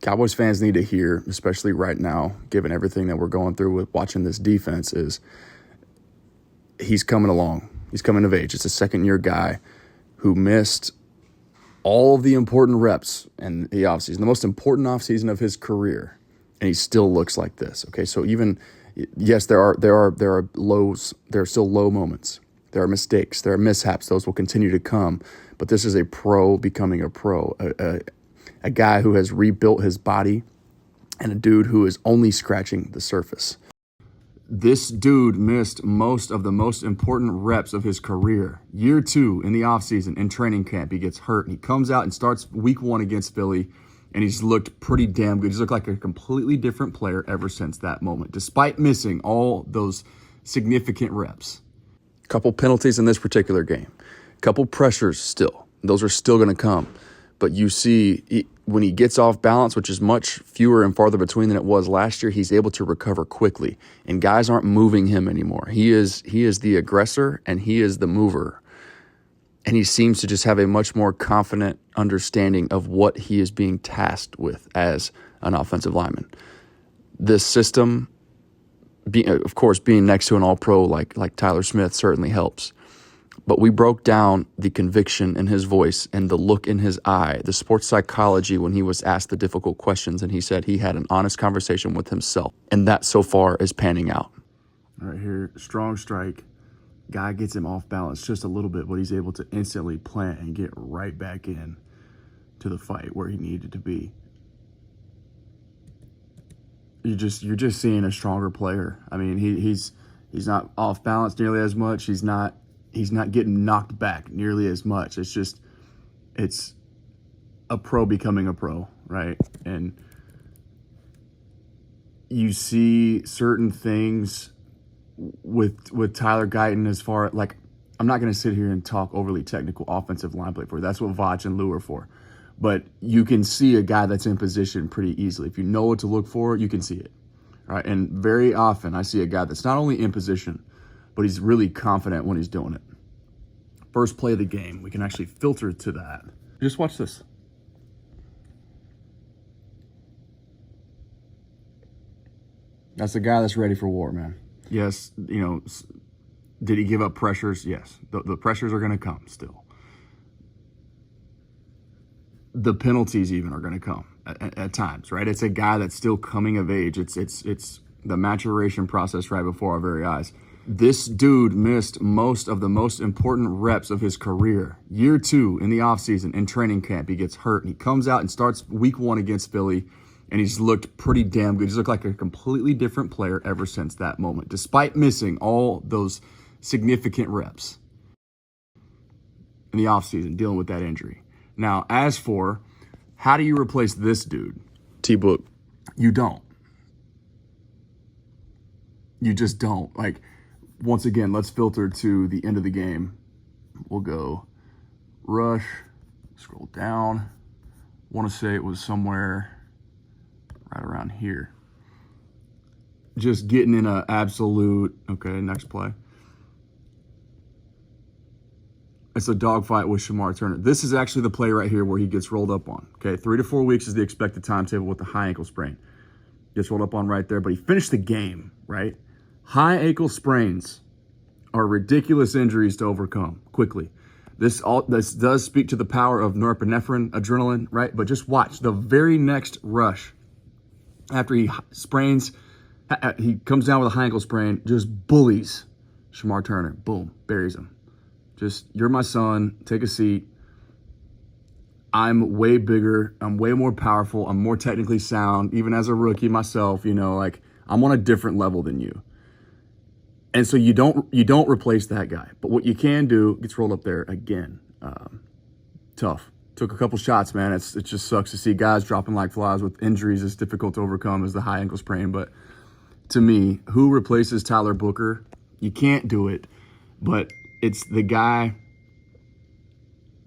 Cowboys fans need to hear, especially right now, given everything that we're going through with watching this defense, is he's coming along. He's coming of age. It's a second-year guy who missed all of the important reps in the offseason, the most important offseason of his career, and he still looks like this. Okay, so even yes, there are lows. There are still low moments. There are mistakes. There are mishaps. Those will continue to come. But this is a pro becoming a pro, a guy who has rebuilt his body, and a dude who is only scratching the surface. This dude missed most of the most important reps of his career. Year 2 in the offseason, in training camp, he gets hurt. And he comes out and starts week 1 against Philly, and he's looked pretty damn good. He's looked like a completely different player ever since that moment, despite missing all those significant reps. Couple penalties in this particular game. Couple pressures still. Those are still going to come. But you see, when he gets off balance, which is much fewer and farther between than it was last year, he's able to recover quickly. And guys aren't moving him anymore. He is the aggressor, and he is the mover. And he seems to just have a much more confident understanding of what he is being tasked with as an offensive lineman. This system, of course, being next to an all-pro like Tyler Smith certainly helps. But we broke down the conviction in his voice and the look in his eye, the sports psychology when he was asked the difficult questions, and he said he had an honest conversation with himself. And that so far is panning out. All right, here, strong strike. Guy gets him off balance just a little bit, but he's able to instantly plant and get right back in to the fight where he needed to be. You're just seeing a stronger player. I mean, he's not off balance nearly as much. He's not getting knocked back nearly as much. It's a pro becoming a pro, right? And you see certain things with Tyler Guyton as far, like, I'm not going to sit here and talk overly technical offensive line play for. That's what Vach and Lou are for. But you can see a guy that's in position pretty easily. If you know what to look for, you can see it. All right? And very often I see a guy that's not only in position, but he's really confident when he's doing it. First play of the game, we can actually filter to that. Just watch this. That's the guy that's ready for war, man. Yes, did he give up pressures? Yes. The pressures are going to come still. The penalties even are going to come at times, right? It's a guy that's still coming of age. It's the maturation process right before our very eyes. This dude missed most of the most important reps of his career. Year 2 in the offseason, in training camp, he gets hurt, and he comes out and starts week 1 against Philly, and he's looked pretty damn good. He's looked like a completely different player ever since that moment, despite missing all those significant reps in the offseason, dealing with that injury. Now, as for how do you replace this dude, T-Book, you don't. You just don't. Like, once again, let's filter to the end of the game. We'll go rush, scroll down. Want to say it was somewhere right around here. Just getting in an absolute, okay, next play. It's a dogfight with Shamar Turner. This is actually the play right here where he gets rolled up on. Okay, 3 to 4 weeks is the expected timetable with the high ankle sprain. Gets rolled up on right there, but he finished the game, right? High ankle sprains are ridiculous injuries to overcome quickly. This does speak to the power of norepinephrine, adrenaline, right? But just watch the very next rush after he sprains, he comes down with a high ankle sprain, just bullies Shamar Turner. Boom, buries him. Just, you're my son, take a seat. I'm way bigger, I'm way more powerful, I'm more technically sound, even as a rookie myself, I'm on a different level than you. And so you don't replace that guy. But what you can do, gets rolled up there again. Tough. Took a couple shots, man. It just sucks to see guys dropping like flies with injuries as difficult to overcome as the high ankle sprain. But to me, who replaces Tyler Booker? You can't do it. But it's the guy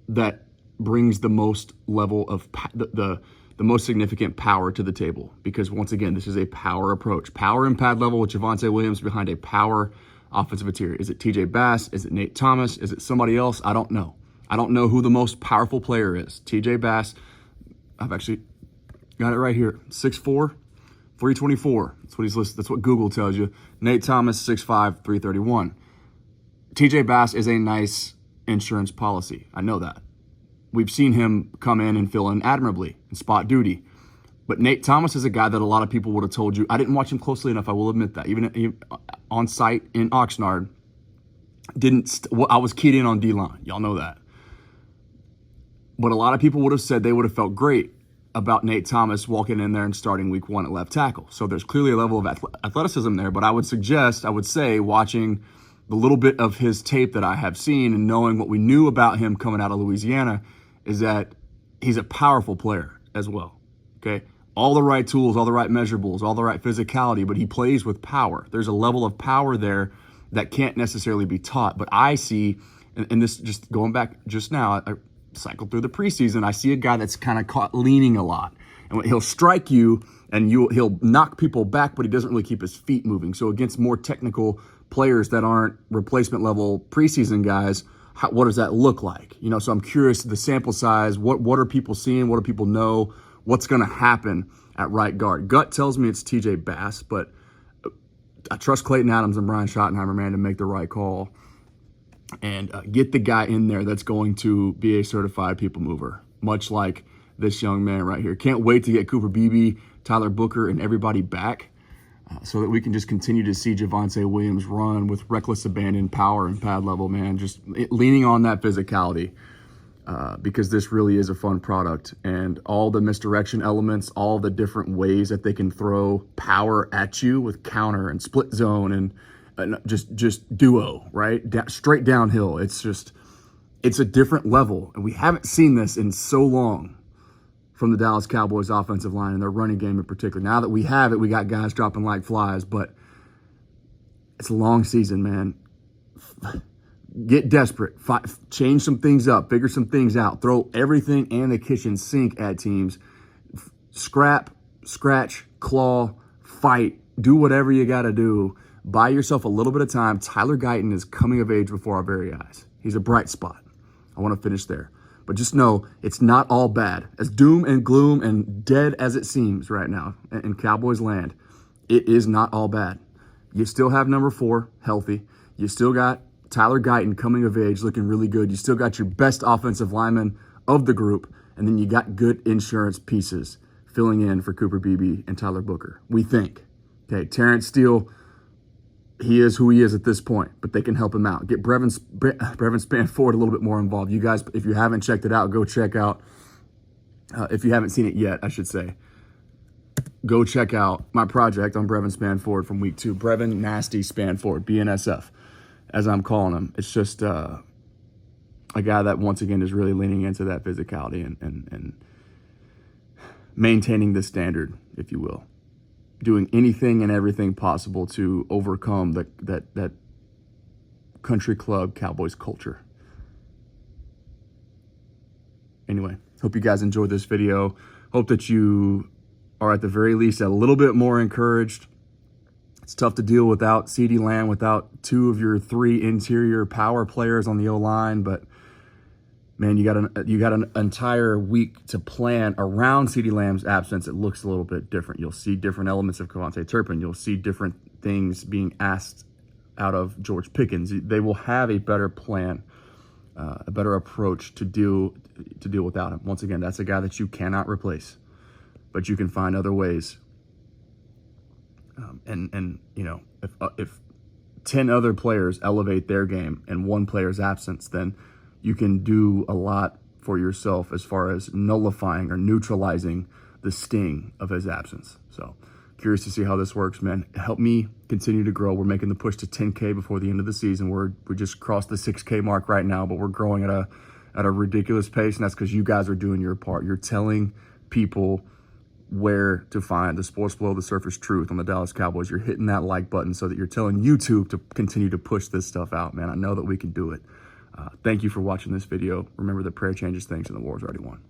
that brings the most level of the most significant power to the table, because once again, this is a power approach. Power and pad level with Javonte Williams behind a power offensive interior. Is it TJ Bass? Is it Nate Thomas? Is it somebody else? I don't know. I don't know who the most powerful player is. TJ Bass, I've actually Got it right here. 6'4", 324. That's what he's listed. That's what Google tells you. Nate Thomas, 6'5", 331. TJ Bass is a nice insurance policy. I know that. We've seen him come in and fill in admirably in spot duty. But Nate Thomas is a guy that a lot of people would have told you. I didn't watch him closely enough, I will admit that. Even on site in Oxnard, I was keyed in on D-line. Y'all know that. But a lot of people would have said they would have felt great about Nate Thomas walking in there and starting week 1 at left tackle. So there's clearly a level of athleticism there. But I would say, watching the little bit of his tape that I have seen and knowing what we knew about him coming out of Louisiana, is that he's a powerful player as well, okay? All the right tools, all the right measurables, all the right physicality, but he plays with power. There's a level of power there that can't necessarily be taught. But I see, and this just going back just now, I cycled through the preseason, I see a guy that's kind of caught leaning a lot. And he'll strike you, and he'll knock people back, but he doesn't really keep his feet moving. So against more technical players that aren't replacement level preseason guys, what does that look like? So I'm curious, the sample size, what are people seeing? What do people know? What's going to happen at right guard? Gut tells me it's TJ Bass, but I trust Clayton Adams and Brian Schottenheimer, man, to make the right call and get the guy in there that's going to be a certified people mover, much like this young man right here. Can't wait to get Cooper Beebe, Tyler Booker, and everybody back so that we can just continue to see Javonte Williams run with reckless abandon, power, and pad level, man. Just leaning on that physicality because this really is a fun product. And all the misdirection elements, all the different ways that they can throw power at you with counter and split zone and just duo, right? Straight downhill. It's a different level. And we haven't seen this in so long from the Dallas Cowboys offensive line and their running game in particular. Now that we have it, we got guys dropping like flies, but it's a long season, man. Get desperate. Change some things up. Figure some things out. Throw everything and the kitchen sink at teams. Scrap, scratch, claw, fight. Do whatever you got to do. Buy yourself a little bit of time. Tyler Guyton is coming of age before our very eyes. He's a bright spot. I want to finish there. But just know it's not all bad. As doom and gloom and dead as it seems right now in Cowboys land, it is not all bad. You still have number 4 healthy. You still got Tyler Guyton coming of age, looking really good. You still got your best offensive lineman of the group. And then you got good insurance pieces filling in for Cooper Beebe and Tyler Booker, we think. Okay, Terrence Steele, he is who he is at this point, but they can help him out. Get Brevin Spanford a little bit more involved. You guys, if you haven't checked it out, go check out. If you haven't seen it yet, I should say, go check out my project on Brevin Spanford from week 2. Brevin Nasty Spanford, BNSF, as I'm calling him. It's just a guy that, once again, is really leaning into that physicality and maintaining the standard, if you will. Doing anything and everything possible to overcome that country club Cowboys culture. Anyway, hope you guys enjoyed this video. Hope that you are at the very least a little bit more encouraged. It's tough to deal without CeeDee Lamb, without 2 of your 3 interior power players on the O-line, but man, you got an entire week to plan around CeeDee Lamb's absence. It looks a little bit different. You'll see different elements of Kevontae Turpin. You'll see different things being asked out of George Pickens. They will have a better plan, a better approach to deal without him. Once again, that's a guy that you cannot replace, but you can find other ways. And if 10 other players elevate their game in one player's absence, then you can do a lot for yourself as far as nullifying or neutralizing the sting of his absence. So curious to see how this works, man. Help me continue to grow. We're making the push to 10K before the end of the season. We just crossed the 6K mark right now, but we're growing at a ridiculous pace, and that's because you guys are doing your part. You're telling people where to find the sports below the surface truth on the Dallas Cowboys. You're hitting that like button so that you're telling YouTube to continue to push this stuff out, man. I know that we can do it. Thank you for watching this video. Remember that prayer changes things and the war's already won.